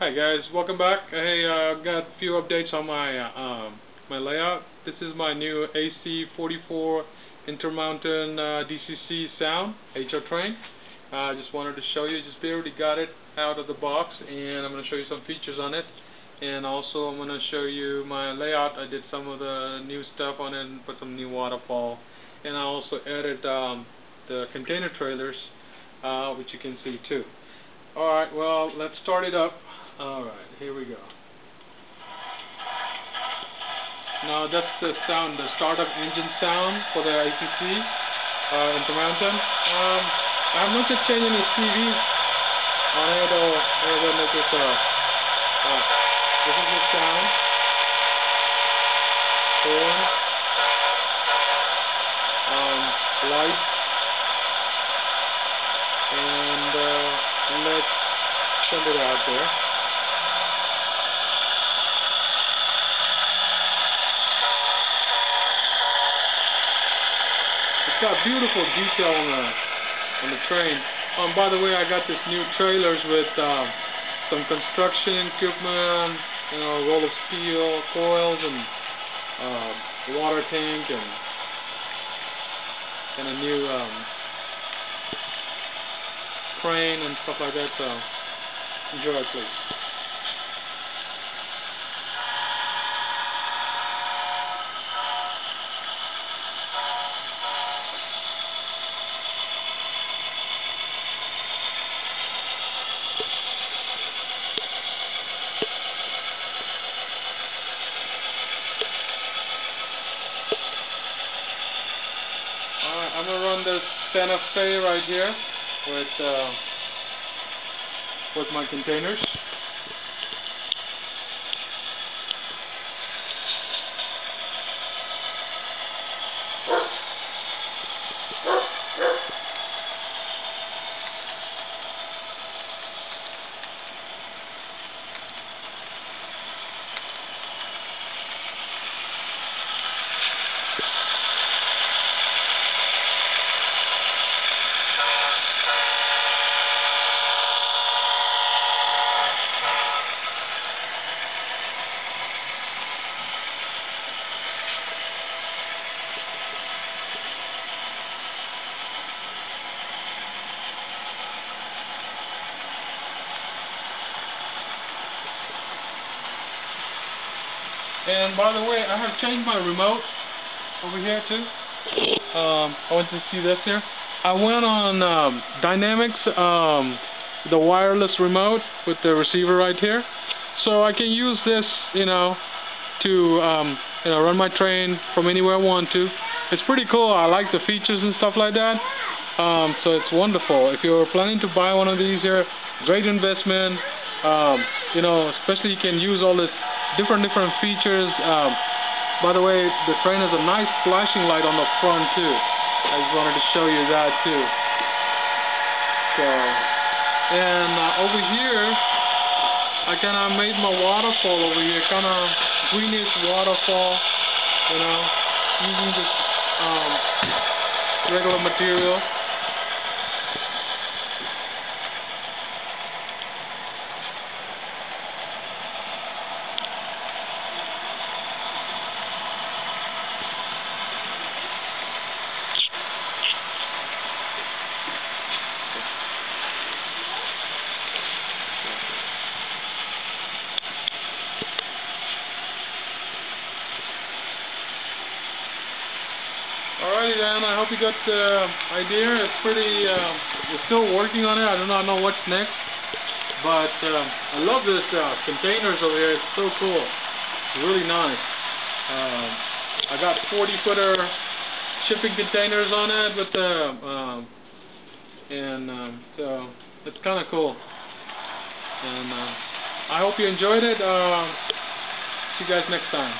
Hi guys, welcome back. Hey, I've got a few updates on my my layout. This is my new AC44 Intermountain DCC sound HR train. I just wanted to show you. Just barely got it out of the box, and I'm going to show you some features on it. And also I'm going to show you my layout. I did some of the new stuff on it and put some new waterfall. And I also added the container trailers, which you can see too. Alright, well, let's start it up. Alright, here we go. Now that's the sound, the startup engine sound for the DCC Intermountain. I have not yet changed any CVs on it, or then it's just this is the sound. Horn, light, and let's send it out there. It's got beautiful detail on the train. By the way, I got this new trailers with some construction equipment, roll of steel, coils, and water tank, and a new crane and stuff like that. So enjoy it, please. I'm gonna run this Santa Fe right here with my containers. And by the way, I have changed my remote over here too. I want you to see this here. I went on Dynamis, the wireless remote with the receiver right here, so I can use this, to run my train from anywhere I want to. It's pretty cool. I like the features and stuff like that. So it's wonderful. If you're planning to buy one of these here, great investment. Especially you can use all this different features. By the way, the train has a nice flashing light on the front too. I just wanted to show you that too. So, and over here, I kind of made my waterfall over here, kind of greenish waterfall, using this regular material. Alrighty then, I hope you got the idea. It's pretty, we're still working on it. I do not know what's next, but I love this containers over here. It's so cool. It's really nice. I got 40-footer shipping containers on it with the, so it's kind of cool. And I hope you enjoyed it. See you guys next time.